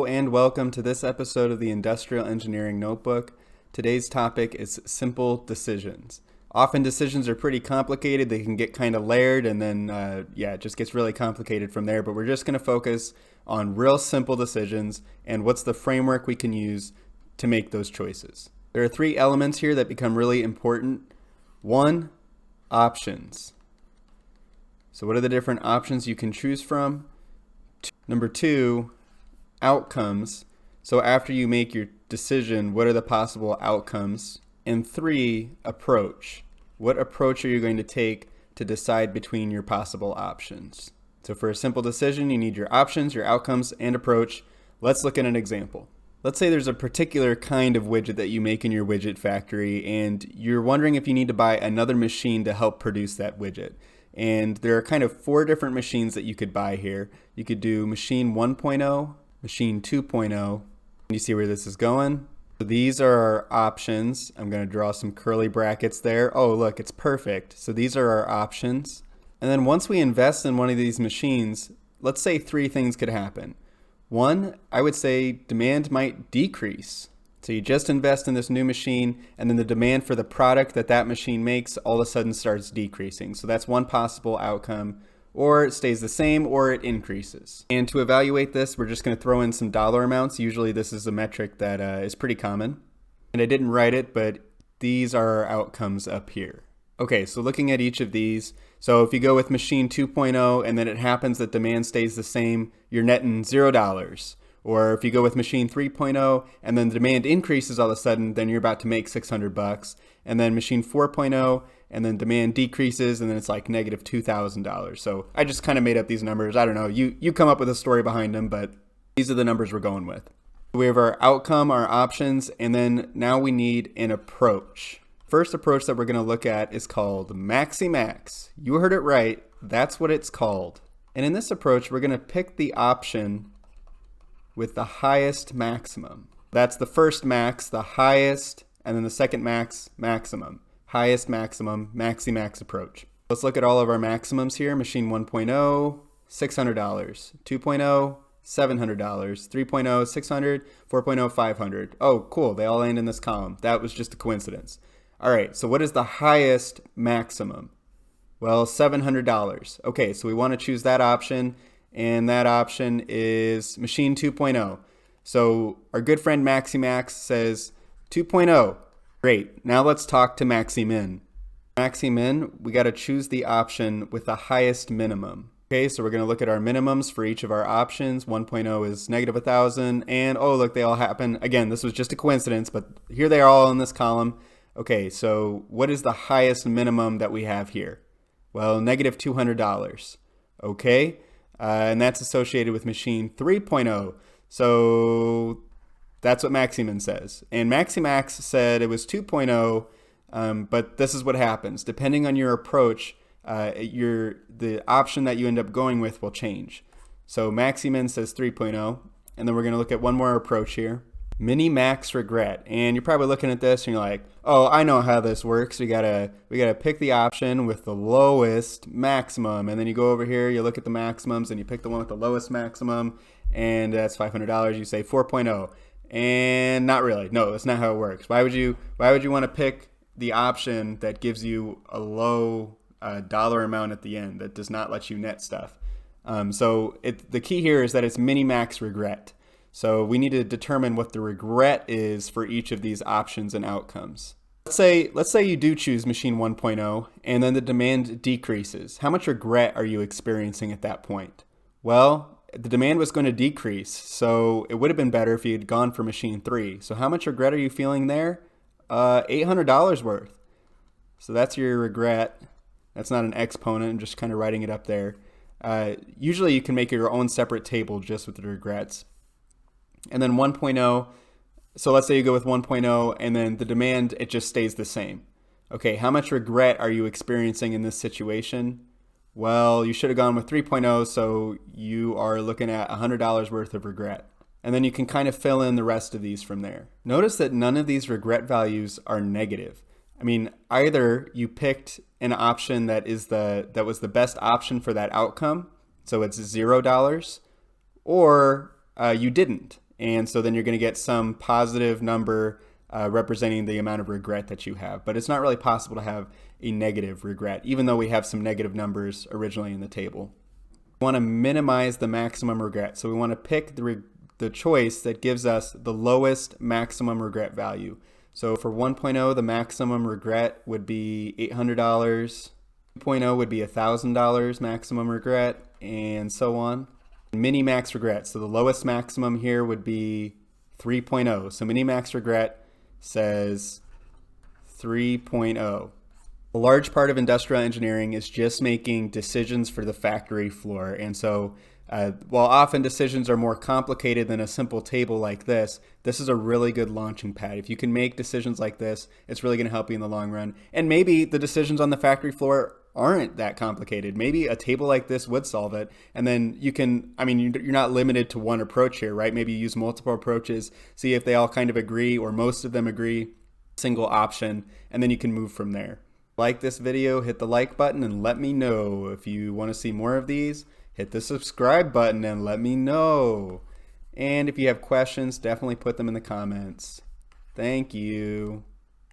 and welcome to this episode of the Industrial Engineering Notebook. Today's topic is simple decisions. Often decisions are pretty complicated. They can get kind of layered and then, it just gets really complicated from there. But we're just going to focus on real simple decisions and what's the framework we can use to make those choices. There are three elements here that become really important. One, options. So what are the different options you can choose from? Number two, outcomes. So after you make your decision, what are the possible outcomes? And three, approach. What approach are you going to take to decide between your possible options? So for a simple decision, you need your options, your outcomes, and approach. Let's look at an example. Let's say there's a particular kind of widget that you make in your widget factory, and you're wondering if you need to buy another machine to help produce that widget. And there are kind of four different machines that you could buy here. You could do machine 1.0, machine 2.0. You see where this is going? So these are our options. I'm going to draw some curly brackets there. Oh, look, it's perfect. So these are our options. And then once we invest in one of these machines, let's say three things could happen. One, I would say demand might decrease. So you just invest in this new machine, and then the demand for the product that machine makes all of a sudden starts decreasing. So that's one possible outcome. Or it stays the same, or it increases. And to evaluate this, we're just going to throw in some dollar amounts. Usually this is a metric that is pretty common. And I didn't write it, but these are our outcomes up here. Okay, so looking at each of these, so if you go with machine 2.0 and then it happens that demand stays the same, you're netting $0. Or if you go with machine 3.0 and then demand increases all of a sudden, then you're about to make $600. And then machine 4.0 and then demand decreases and then it's like negative $2,000. So I just kind of made up these numbers. I don't know. You come up with a story behind them, but these are the numbers we're going with. We have our outcome, our options, and then now we need an approach. First approach that we're going to look at is called Maxi-Max. You heard it right. That's what it's called. And in this approach, we're going to pick the option with the highest maximum. That's the first max, the highest, and then the second max, maximum. Highest, maximum, Maxi-Max approach. Let's look at all of our maximums here. Machine 1.0, $600. 2.0, $700. 3.0, $600. 4.0, $500. Oh, cool. They all land in this column. That was just a coincidence. All right, so what is the highest maximum? Well, $700. Okay, so we want to choose that option, and that option is machine 2.0. So our good friend Maxi-Max says 2.0. Great. Now let's talk to Maxi-Min. Maxi-Min, we got to choose the option with the highest minimum. Okay, so we're going to look at our minimums for each of our options. 1.0 is negative 1,000, and oh, look, they all happen. Again, this was just a coincidence, but here they are all in this column. Okay, so what is the highest minimum that we have here? Well, negative $200. Okay, and that's associated with machine 3.0. So that's what Maxi-Min says. And Maxi-Max said it was 2.0, but this is what happens. Depending on your approach, the option that you end up going with will change. So Maxi-Min says 3.0, and then we're going to look at one more approach here. Mini-Max regret. And you're probably looking at this and you're like, oh, I know how this works. We gotta pick the option with the lowest maximum. And then you go over here, you look at the maximums, and you pick the one with the lowest maximum, and that's $500. You say 4.0. And not really. No, that's not how it works. Why would you want to pick the option that gives you a low dollar amount at the end that does not let you net stuff? The key here is that it's mini-max regret. So we need to determine what the regret is for each of these options and outcomes. Let's say you do choose machine 1.0 and then the demand decreases. How much regret are you experiencing at that point? Well, the demand was going to decrease, so it would have been better if you had gone for machine 3. So how much regret are you feeling there? $800 worth. So that's your regret. That's not an exponent. I'm just kind of writing it up there. Usually you can make your own separate table just with the regrets. And then 1.0, so let's say you go with 1.0 and then the demand, it just stays the same. Okay, how much regret are you experiencing in this situation? Well, you should have gone with 3.0, so you are looking at $100 worth of regret. And then you can kind of fill in the rest of these from there. Notice that none of these regret values are negative. I mean, either you picked an option that was the best option for that outcome, so it's $0, or you didn't. And so then you're going to get some positive number representing the amount of regret that you have. But it's not really possible to have a negative regret, even though we have some negative numbers originally in the table. We want to minimize the maximum regret. So we want to pick the choice that gives us the lowest maximum regret value. So for 1.0, the maximum regret would be $800. 2.0 would be $1,000 maximum regret, and so on. Mini max regret. So the lowest maximum here would be 3.0. So mini max regret says 3.0. A large part of industrial engineering is just making decisions for the factory floor. And so while often decisions are more complicated than a simple table like this is a really good launching pad. If you can make decisions like this, it's really going to help you in the long run. And maybe the decisions on the factory floor aren't that complicated. Maybe a table like this would solve it. And then you can, I mean, you're not limited to one approach here, right? Maybe you use multiple approaches, see if they all kind of agree or most of them agree, single option, and then you can move from there. Like this video, hit the like button and let me know. If you want to see more of these, hit the subscribe button and let me know. And if you have questions, definitely put them in the comments. Thank you.